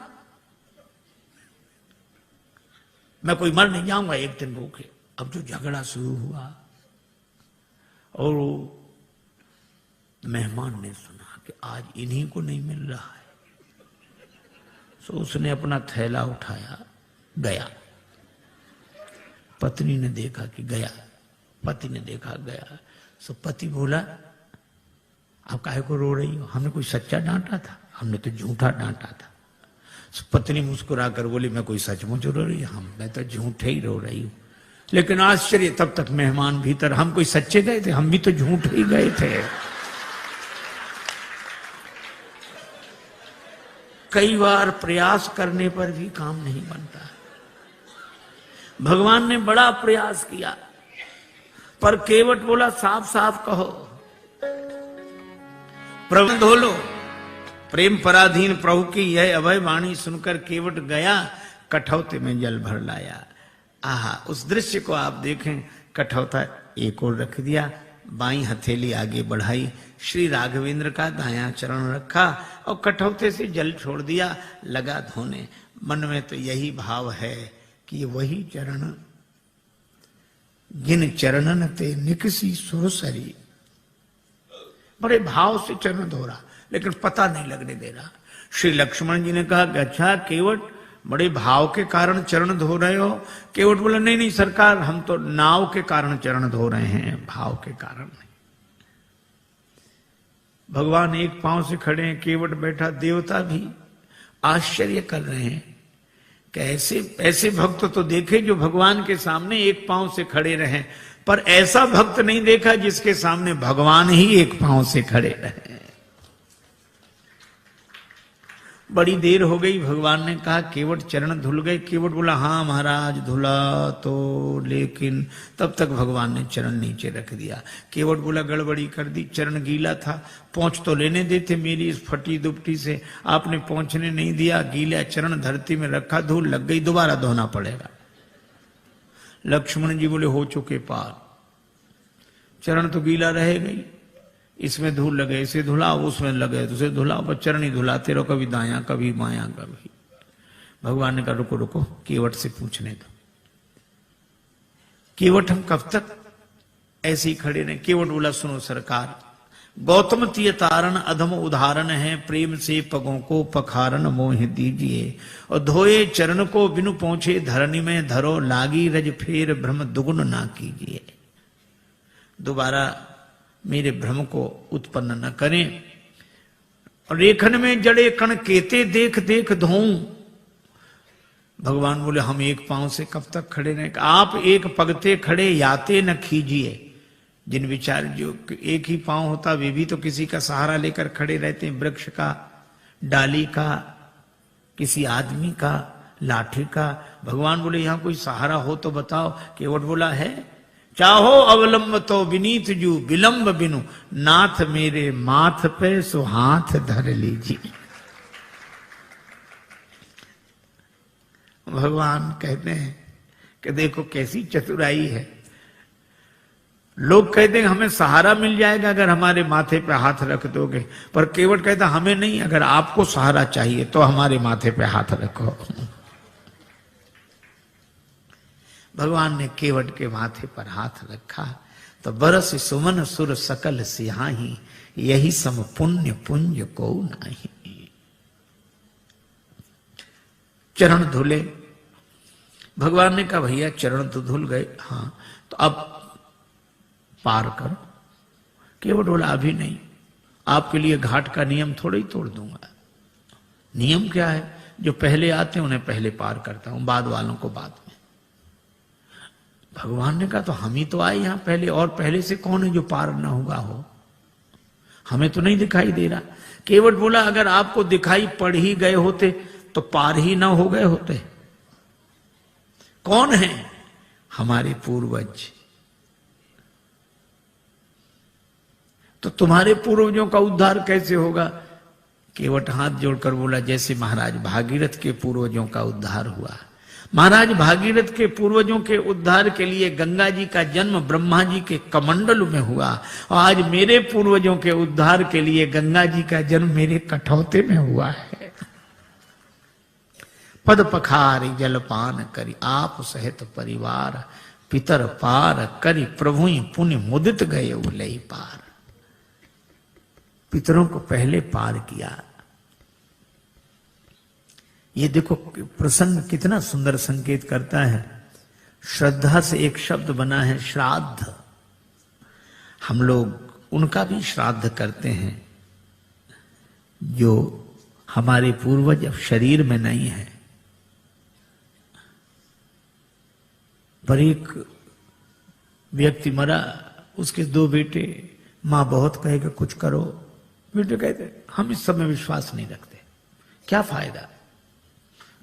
मैं कोई मर नहीं जाऊंगा एक दिन भूखे। अब जो झगड़ा शुरू हुआ और मेहमान ने सुना कि आज इन्हीं को नहीं मिल रहा है, तो उसने अपना थैला उठाया गया। पत्नी ने देखा कि गया, पति ने देखा गया, तो पति बोला आप काहे को रो रही हो, हमने कोई सच्चा डांटा था, हमने तो झूठा डांटा था। तो पत्नी मुस्कुरा कर बोली मैं कोई सचमुच रो रही हूं, मैं तो झूठे ही रो रही हूं। लेकिन आश्चर्य, तब तक मेहमान भीतर, हम कोई सच्चे गए थे, हम भी तो झूठे ही गए थे। कई बार प्रयास करने पर भी काम नहीं बनता। भगवान ने बड़ा प्रयास किया पर केवट बोला साफ साफ कहो, प्रबंध हो लो। प्रेम पराधीन प्रभु की यह अभय वाणी सुनकर केवट गया, कठौते में जल भर लाया। आहा, उस दृश्य को आप देखें। कठौता एक ओर रख दिया, बाई हथेली आगे बढ़ाई, श्री राघवेंद्र का दायां चरण रखा और कठौते से जल छोड़ दिया, लगा धोने। मन में तो यही भाव है कि वही चरण जिन चरणन ते निकसी सुरसरी, बड़े भाव से चरण धो रहा लेकिन पता नहीं लगने दे रहा। श्री लक्ष्मण जी ने कहा कि अच्छा केवट, बड़े भाव के कारण चरण धो रहे हो? केवट बोला नहीं नहीं सरकार, हम तो नाव के कारण चरण धो रहे हैं, भाव के कारण नहीं। भगवान एक पांव से खड़े हैं, केवट बैठा, देवता भी आश्चर्य कर रहे हैं कि ऐसे भक्त तो देखे जो भगवान के सामने एक पांव से खड़े रहे, पर ऐसा भक्त नहीं देखा जिसके सामने भगवान ही एक पांव से खड़े रहे। बड़ी देर हो गई, भगवान ने कहा केवट चरण धुल गए? केवट बोला हाँ महाराज धुला तो, लेकिन तब तक भगवान ने चरण नीचे रख दिया। केवट बोला गड़बड़ी कर दी, चरण गीला था, पहुंच तो लेने देते मेरी इस फटी दुपटी से, आपने पहुंचने नहीं दिया, गीला चरण धरती में रखा, धूल लग गई, दोबारा धोना पड़ेगा। लक्ष्मण जी बोले हो चुके पार, चरण तो गीला रहेगा ही, इसमें धूल लगे इसे धुलाओ, उसमें लगे तो उसे धुलाओ, बस चरण ही धुलाते रहो, कभी दायां कभी बायां कभी। भगवान ने कहा रुको रुको, केवट से पूछने दो। केवट हम कब तक ऐसे ही खड़े रहे? केवट बोला सुनो सरकार, गौतम तीय तारण अधम उदाहरण है, प्रेम से पगों को पखारन मोह दीजिए, और धोए चरण को बिनु पहुंचे धरनी में धरो, लागी रज फेर भ्रम दुगुन ना कीजिए। दोबारा मेरे भ्रम को उत्पन्न न करें। रेखन में जड़े कण केते देख देख धोऊं। भगवान बोले हम एक पांव से कब तक खड़े रहें? आप एक पगते खड़े याते न खीजिए। जिन विचार जो एक ही पांव होता वे भी तो किसी का सहारा लेकर खड़े रहते हैं, वृक्ष का, डाली का, किसी आदमी का, लाठी का। भगवान बोले यहां कोई सहारा हो तो बताओ। केवट बोला है, चाहो अवलंब तो विनीत जू, विलंब बिनु नाथ मेरे माथ पे सो हाथ धर लीजिए। भगवान कहते हैं कि देखो कैसी चतुराई है। लोग कहते हैं हमें सहारा मिल जाएगा अगर हमारे माथे पे हाथ रख दोगे, पर केवट कहता हमें नहीं, अगर आपको सहारा चाहिए तो हमारे माथे पे हाथ रखो। भगवान ने केवट के माथे पर हाथ रखा तो बरस सुमन सुर सकल सिहाही, यही सम पुण्य पुंज को नहीं। चरण धुले। भगवान ने कहा भैया चरण तो धुल गए, हाँ तो अब पार करो। केवट बोला अभी नहीं, आपके लिए घाट का नियम थोड़ा ही तोड़ दूंगा। नियम क्या है? जो पहले आते हैं उन्हें पहले पार करता हूं, बाद वालों को बाद में। भगवान ने कहा तो हम ही तो आए यहां पहले, और पहले से कौन है जो पार ना हुआ हो? हमें तो नहीं दिखाई दे रहा। केवट बोला अगर आपको दिखाई पड़ ही गए होते तो पार ही ना हो गए होते। कौन है? हमारे पूर्वज। तो तुम्हारे पूर्वजों का उद्धार कैसे होगा? केवट हाथ जोड़कर बोला जैसे महाराज भागीरथ के पूर्वजों का उद्धार हुआ। महाराज भागीरथ के पूर्वजों के उद्धार के लिए गंगा जी का जन्म ब्रह्मा जी के कमंडल में हुआ, और आज मेरे पूर्वजों के उद्धार के लिए गंगा जी का जन्म मेरे कठौते में हुआ है। पद पखारी जलपान करी, आप सहित परिवार पितर पार करी, प्रभु पुण्य मुदित गए उलई पार। पितरों को पहले पार किया। ये देखो प्रसंग कितना सुंदर संकेत करता है। श्रद्धा से एक शब्द बना है श्राद्ध। हम लोग उनका भी श्राद्ध करते हैं जो हमारे पूर्वज अब शरीर में नहीं है। पर एक व्यक्ति मरा, उसके 2 बेटे, मां बहुत कहेगा कुछ करो, बेटे कहते हम इस सब में विश्वास नहीं रखते, क्या फायदा,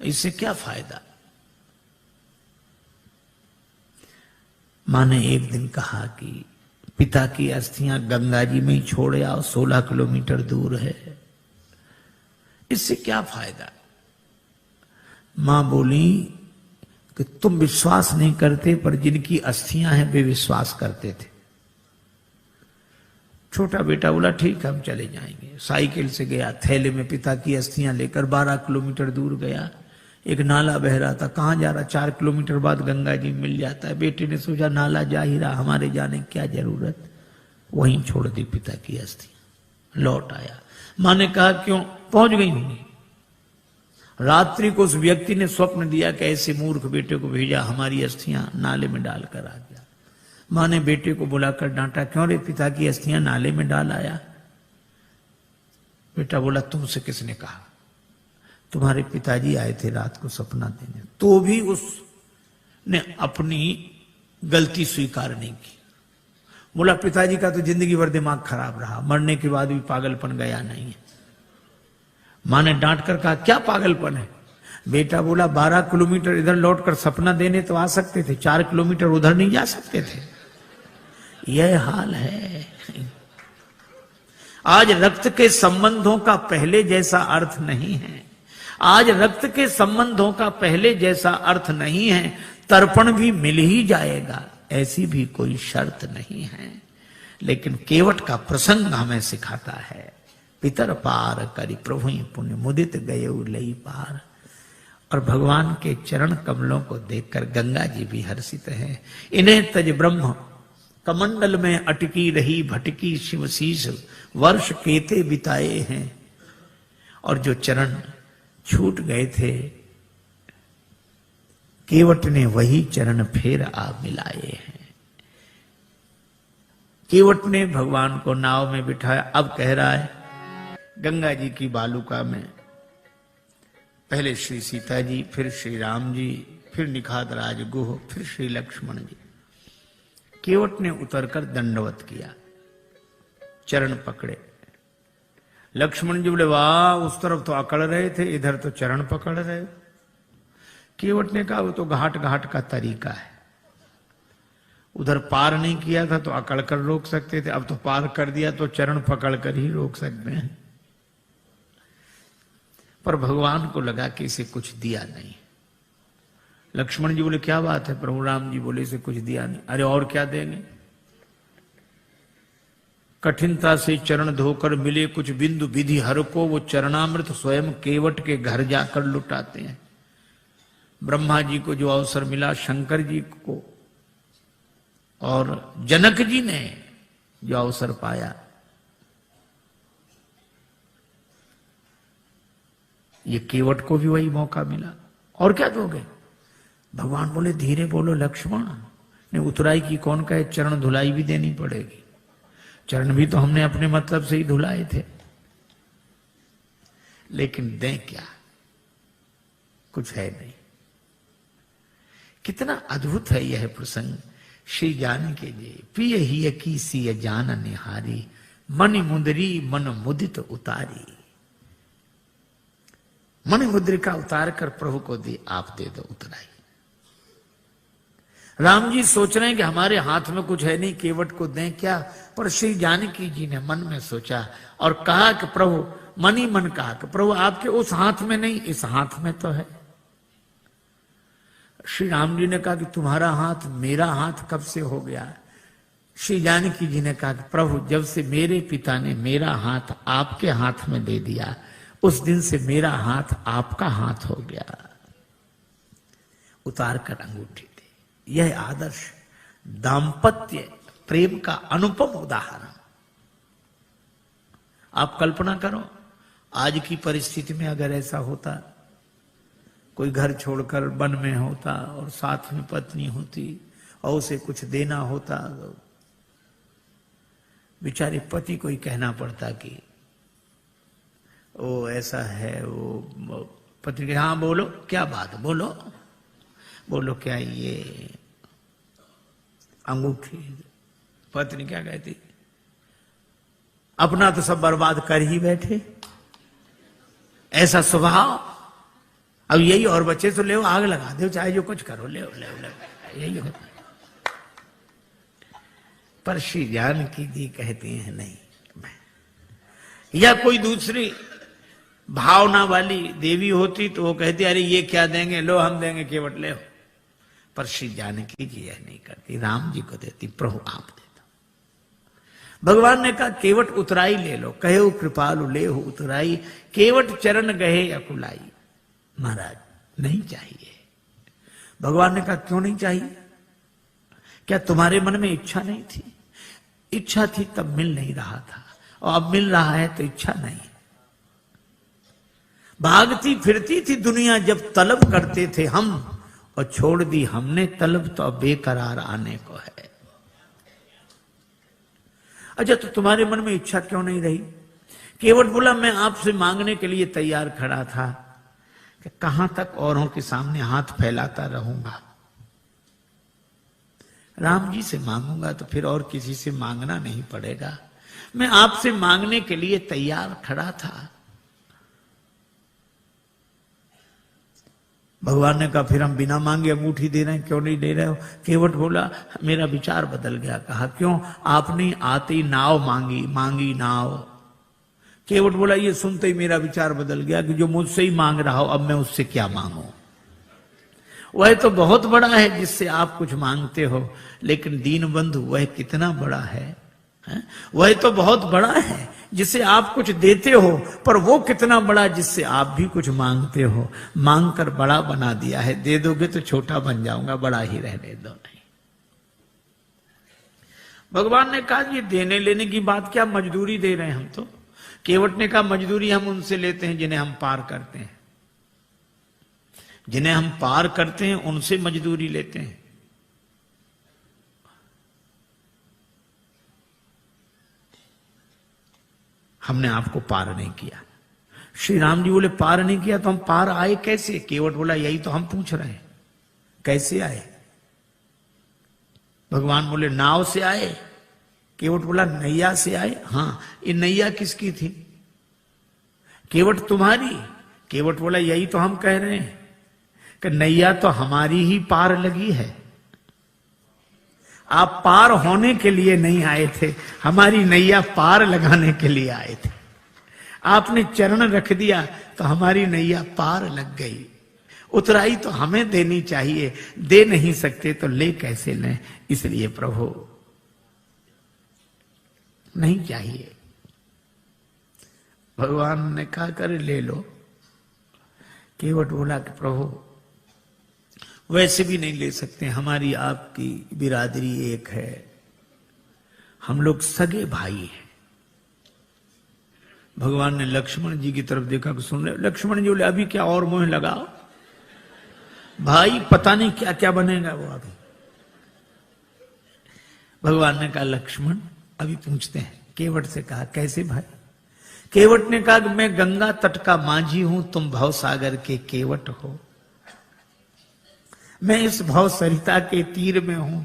इससे क्या फायदा। मां ने एक दिन कहा कि पिता की अस्थियां गंगा जी में ही छोड़ आओ, 16 किलोमीटर दूर है, इससे क्या फायदा। मां बोली कि तुम विश्वास नहीं करते, पर जिनकी अस्थियां हैं वे विश्वास करते थे। छोटा बेटा बोला ठीक है हम चले जाएंगे। साइकिल से गया, थैले में पिता की अस्थियां लेकर 12 किलोमीटर दूर गया। एक नाला बह रहा था, कहां जा रहा, 4 किलोमीटर बाद गंगा जी मिल जाता है। बेटे ने सोचा नाला जा ही रहा, हमारे जाने की क्या जरूरत, वहीं छोड़ दी पिता की अस्थियां। लौट आया, मां ने कहा क्यों, पहुंच गई होंगी। रात्रि को उस व्यक्ति ने स्वप्न दिया कि ऐसे मूर्ख बेटे को भेजा, हमारी अस्थियां नाले में डालकर आ गया। मां ने बेटे को बुलाकर डांटा, क्यों रे पिता की अस्थियां नाले में डाल आया। बेटा बोला तुमसे किसने कहा, तुम्हारे पिताजी आए थे रात को सपना देने। तो भी उसने अपनी गलती स्वीकार नहीं की। बोला पिताजी का तो जिंदगी भर दिमाग खराब रहा, मरने के बाद भी पागलपन गया नहीं है। मां ने डांट कर कहा क्या पागलपन है। बेटा बोला 12 किलोमीटर इधर लौटकर सपना देने तो आ सकते थे, 4 किलोमीटर उधर नहीं जा सकते थे। यह हाल है। आज रक्त के संबंधों का पहले जैसा अर्थ नहीं है। आज रक्त के संबंधों का पहले जैसा अर्थ नहीं है। तर्पण भी मिल ही जाएगा, ऐसी भी कोई शर्त नहीं है। लेकिन केवट का प्रसंग हमें सिखाता है, पितर पार करी प्रभु पुण्य मुदित गए लई पार। और भगवान के चरण कमलों को देखकर गंगा जी भी हर्षित हैं। इन्हें तज ब्रह्म कमंडल में अटकी रही भटकी शिवशीष, वर्ष केते बिताए हैं। और जो चरण छूट गए थे, केवट ने वही चरण फिर आ मिलाए हैं। केवट ने भगवान को नाव में बिठाया। अब कह रहा है गंगा जी की बालुका में पहले श्री सीता जी, फिर श्री राम जी, फिर निखात राज गुह, फिर श्री लक्ष्मण जी। केवट ने उतरकर दंडवत किया, चरण पकड़े। लक्ष्मण जी बोले वाह, उस तरफ तो अकड़ रहे थे, इधर तो चरण पकड़ रहे हो। केवट ने कहा वो तो घाट घाट का तरीका है, उधर पार नहीं किया था तो अकड़ कर रोक सकते थे, अब तो पार कर दिया तो चरण पकड़ कर ही रोक सकते हैं। पर भगवान को लगा कि इसे कुछ दिया नहीं। लक्ष्मण जी बोले क्या बात है। प्रभु राम जी बोले इसे कुछ दिया नहीं। अरे और क्या देंगे। कठिनता से चरण धोकर मिले कुछ बिंदु विधि हर को, वो चरणामृत स्वयं केवट के घर जाकर लुटाते हैं। ब्रह्मा जी को जो अवसर मिला, शंकर जी को और जनक जी ने जो अवसर पाया, ये केवट को भी वही मौका मिला। और क्या दोगे। भगवान बोले धीरे बोलो लक्ष्मण, ने उतराई की कौन कहे, चरण धुलाई भी देनी पड़ेगी। चरण भी तो हमने अपने मतलब से ही धुलाए थे। लेकिन दें क्या, कुछ है नहीं। कितना अद्भुत है यह प्रसंग। श्री जानकी जी प्रिय ही की सी जान निहारी, मन मुद्री मन मुदित उतारी। मन मुद्रिका उतार कर प्रभु को दी, आप दे दो उतराई। राम जी सोच रहे हैं कि हमारे हाथ में कुछ है नहीं, केवट को दें क्या। पर श्री जानकी जी ने मन में सोचा और कहा कि प्रभु, मन ही मन कहा कि प्रभु आपके उस हाथ में नहीं, इस हाथ में तो है। श्री राम जी ने कहा कि तुम्हारा हाथ मेरा हाथ कब से हो गया। श्री जानकी जी ने कहा कि प्रभु जब से मेरे पिता ने मेरा हाथ आपके हाथ में दे दिया, उस दिन से मेरा हाथ आपका हाथ हो गया। उतार कर अंगूठी दी। यह आदर्श दाम्पत्य प्रेम का अनुपम उदाहरण। आप कल्पना करो, आज की परिस्थिति में अगर ऐसा होता, कोई घर छोड़कर वन में होता और साथ में पत्नी होती और उसे कुछ देना होता, तो बेचारे पति को ही कहना पड़ता कि वो ऐसा है, वो पत्नी के हाँ बोलो, क्या बात, बोलो बोलो, क्या ये अंगूठी। पत्नी क्या कहती, अपना तो सब बर्बाद कर ही बैठे, ऐसा स्वभाव। अब यही, और बच्चे तो ले आग लगा दो, चाहे जो कुछ करो, ले यही होता। पर श्री जानकी जी कहती हैं नहीं। या कोई दूसरी भावना वाली देवी होती तो वो कहती अरे ये क्या देंगे, लो हम देंगे, केवट ले। पर श्री जानकी जी यह नहीं करती, राम जी को देती, प्रभु आप देता। भगवान ने कहा केवट उतराई ले लो, कहे कृपालु ले हो उतराई, केवट चरण गहे अकुलाई। महाराज नहीं चाहिए। भगवान ने कहा क्यों नहीं चाहिए? क्या तुम्हारे मन में इच्छा नहीं थी? इच्छा थी तब मिल नहीं रहा था, और अब मिल रहा है तो इच्छा नहीं। भागती फिरती थी दुनिया जब तलब करते थे हम, और छोड़ दी हमने तलब तो अब बेकरार आने को है। अच्छा तो तुम्हारे मन में इच्छा क्यों नहीं रही? केवट बोला मैं आपसे मांगने के लिए तैयार खड़ा था कि कहां तक औरों के सामने हाथ फैलाता रहूंगा। राम जी से मांगूंगा तो फिर और किसी से मांगना नहीं पड़ेगा। मैं आपसे मांगने के लिए तैयार खड़ा था। भगवान ने कहा फिर हम बिना मांगे अंगूठी दे रहे हैं, क्यों नहीं दे रहे हो? केवट बोला मेरा विचार बदल गया। कहा क्यों? आपने आते ही नाव मांगी नाव। केवट बोला ये सुनते ही मेरा विचार बदल गया कि जो मुझसे ही मांग रहा हो, अब मैं उससे क्या मांगू? वह तो बहुत बड़ा है जिससे आप कुछ मांगते हो, लेकिन दीनबंधु वह कितना बड़ा है? वह तो बहुत बड़ा है जिससे आप कुछ देते हो, पर वो कितना बड़ा जिससे आप भी कुछ मांगते हो। मांग कर बड़ा बना दिया है, दे दोगे तो छोटा बन जाऊंगा, बड़ा ही रहने दो। नहीं, भगवान ने कहा ये देने लेने की बात क्या, मजदूरी दे रहे हैं हम तो। केवट ने कहा मजदूरी हम उनसे लेते हैं जिन्हें हम पार करते हैं, जिन्हें हम पार करते हैं उनसे मजदूरी लेते हैं। हमने आपको पार नहीं किया। श्री राम जी बोले पार नहीं किया तो हम पार आए कैसे? केवट बोला यही तो हम पूछ रहे हैं, कैसे आए? भगवान बोले नाव से आए। केवट बोला नैया से आए। हाँ, ये नैया किसकी थी? केवट तुम्हारी। केवट बोला यही तो हम कह रहे हैं कि नैया तो हमारी ही पार लगी है। आप पार होने के लिए नहीं आए थे, हमारी नैया पार लगाने के लिए आए थे। आपने चरण रख दिया तो हमारी नैया पार लग गई। उतराई तो हमें देनी चाहिए, दे नहीं सकते तो ले कैसे लें? इसलिए प्रभु नहीं चाहिए। भगवान ने कहा कर ले लो। केवट बोला कि प्रभु वैसे भी नहीं ले सकते, हमारी आपकी बिरादरी एक है, हम लोग सगे भाई हैं। भगवान ने लक्ष्मण जी की तरफ देखा कि सुन रहे। लक्ष्मण जी बोले अभी क्या और मोह लगाओ भाई, पता नहीं क्या क्या बनेगा वो अभी। भगवान ने कहा लक्ष्मण अभी पूछते हैं। केवट से कहा कैसे भाई? केवट ने कहा कि मैं गंगा तट का माझी हूं, तुम भवसागर के केवट हो। मैं इस भव सरिता के तीर में हूं,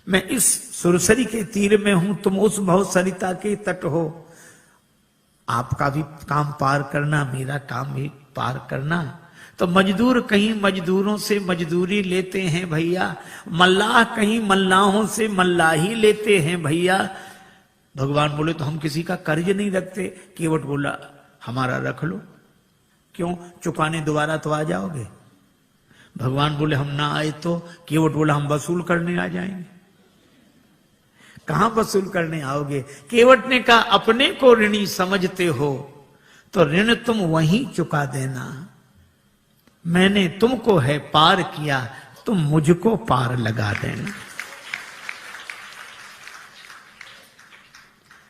मैं इस सुरसरी के तीर में हूं, तुम उस भव सरिता के तट हो। आपका भी काम पार करना, मेरा काम भी पार करना। तो मजदूर कहीं मजदूरों से मजदूरी लेते हैं भैया, मल्लाह कहीं मल्लाहों से मल्लाही लेते हैं भैया। भगवान बोले तो हम किसी का कर्ज नहीं रखते। केवट बोला हमारा रख लो। क्यों? चुकाने दोबारा तो आ जाओगे। भगवान बोले हम ना आए तो? केवट बोला हम वसूल करने आ जाएंगे। कहां वसूल करने आओगे? केवट ने कहा अपने को ऋणी समझते हो तो ऋण तुम वहीं चुका देना। मैंने तुमको है पार किया, तुम मुझको पार लगा देना।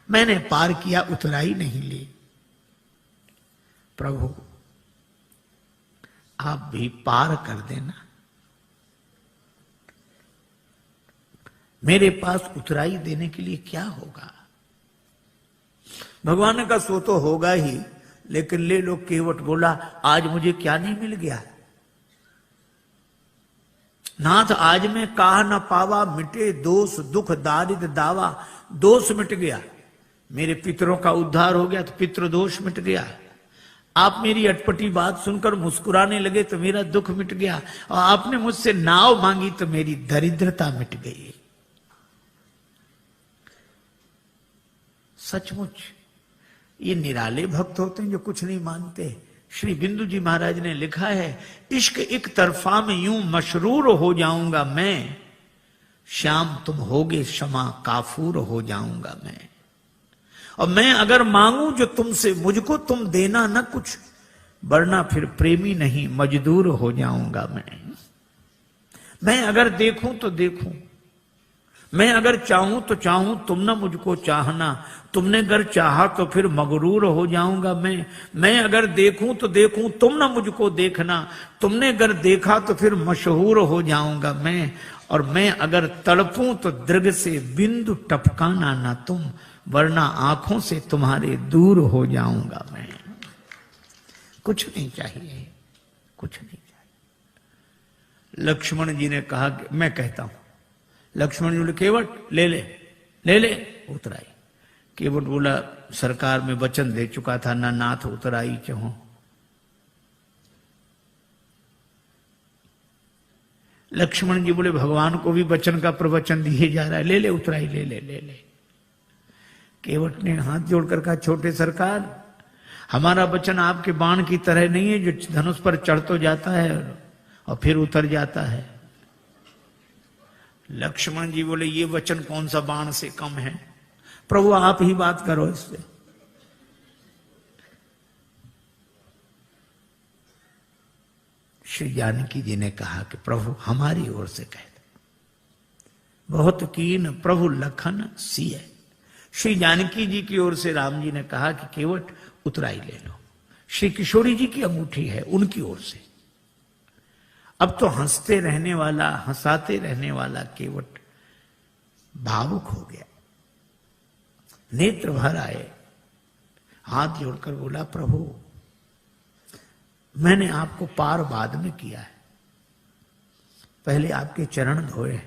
मैंने पार किया, उतराई नहीं ली। प्रभु आप भी पार कर देना। मेरे पास उतराई देने के लिए क्या होगा? भगवान का सो तो होगा ही, लेकिन ले लो। केवट बोला, आज मुझे क्या नहीं मिल गया? नाथ आज मैं काह न पावा, मिटे दोष दुख दारिद्र दावा। दोष मिट गया, मेरे पितरों का उद्धार हो गया तो पितृ दोष मिट गया। आप मेरी अटपटी बात सुनकर मुस्कुराने लगे तो मेरा दुख मिट गया, और आपने मुझसे नाव मांगी तो मेरी दरिद्रता मिट गई। सचमुच ये निराले भक्त होते हैं जो कुछ नहीं मानते। श्री बिंदु जी महाराज ने लिखा है, इश्क एक तरफा में यूं मशरूर हो जाऊंगा मैं, श्याम तुम होगे क्षमा काफूर हो जाऊंगा मैं। और मैं अगर मांगू जो तुमसे, मुझको तुम देना न कुछ, वरना फिर प्रेमी नहीं मजदूर हो जाऊंगा मैं अगर देखूं तो देखूं, मैं अगर चाहूं तो चाहूं, तुम ना मुझको चाहना। तुमने अगर चाहा तो फिर मगरूर हो जाऊंगा मैं अगर देखूं तो देखूं, तुम ना मुझको देखना। तुमने अगर देखा तो फिर मशहूर हो जाऊंगा मैं। और मैं अगर तड़पूं तो दृग से बिंदु टपकाना ना तुम, वरना आंखों से तुम्हारे दूर हो जाऊंगा मैं। कुछ नहीं चाहिए, कुछ नहीं चाहिए। लक्ष्मण जी ने कहा कि मैं कहता हूं। लक्ष्मण जी बोले, केवट ले ले ले ले उतराई। केवट बोला, सरकार में वचन दे चुका था, ना नाथ उतराई चाहो। लक्ष्मण जी बोले, भगवान को भी वचन का प्रवचन दिए जा रहा है, ले ले उतराई, ले ले ले ले। केवट ने हाथ जोड़कर कहा, छोटे सरकार, हमारा वचन आपके बाण की तरह नहीं है जो धनुष पर चढ़ तो जाता है और फिर उतर जाता है। लक्ष्मण जी बोले, ये वचन कौन सा बाण से कम है? प्रभु आप ही बात करो इससे। श्री जानकी जी ने कहा कि प्रभु हमारी ओर से कह दो। बहुत कीन प्रभु लखन सिय। श्री जानकी जी की ओर से राम जी ने कहा कि केवट उतराई ले लो। श्री किशोरी जी की अंगूठी है, उनकी ओर से। अब तो हंसते रहने वाला, हंसाते रहने वाला केवट भावुक हो गया, नेत्र भर आए, हाथ जोड़कर बोला, प्रभु मैंने आपको पार बाद में किया है, पहले आपके चरण धोए,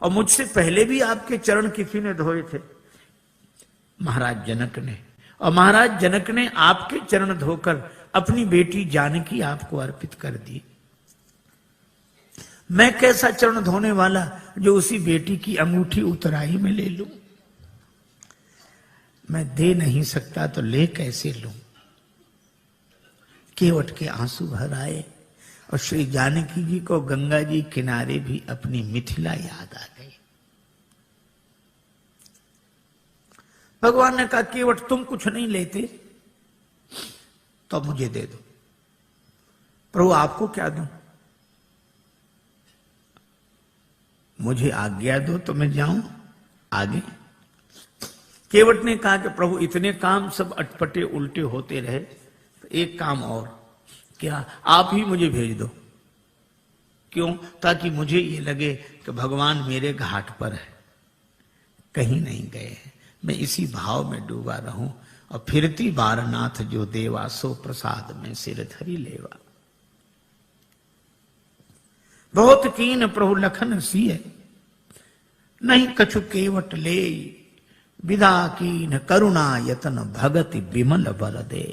और मुझसे पहले भी आपके चरण किसी ने धोए थे, महाराज जनक ने। और महाराज जनक ने आपके चरण धोकर अपनी बेटी जानकी आपको अर्पित कर दी। मैं कैसा चरण धोने वाला जो उसी बेटी की अंगूठी उतराई में ले लूं? मैं दे नहीं सकता तो ले कैसे लूं? केवट के आंसू भर आए और श्री जानकी जी को गंगा जी किनारे भी अपनी मिथिला याद आ गई। भगवान ने कहा, केवट तुम कुछ नहीं लेते तो मुझे दे दो। प्रभु आपको क्या दूं? मुझे आज्ञा दो तो मैं जाऊं आगे। केवट ने कहा कि प्रभु इतने काम सब अटपटे उल्टे होते रहे, तो एक काम और, क्या आप ही मुझे भेज दो। क्यों? ताकि मुझे ये लगे कि भगवान मेरे घाट पर है, कहीं नहीं गए हैं, मैं इसी भाव में डूबा रहूं। और फिरती बारनाथ जो देवा, सो प्रसाद में सिर धरी लेवा। बहुत कीन प्रभु लखन सिय, नहीं कछु केवट ले, विदा कीन करुणा यतन भगति विमल बल दे।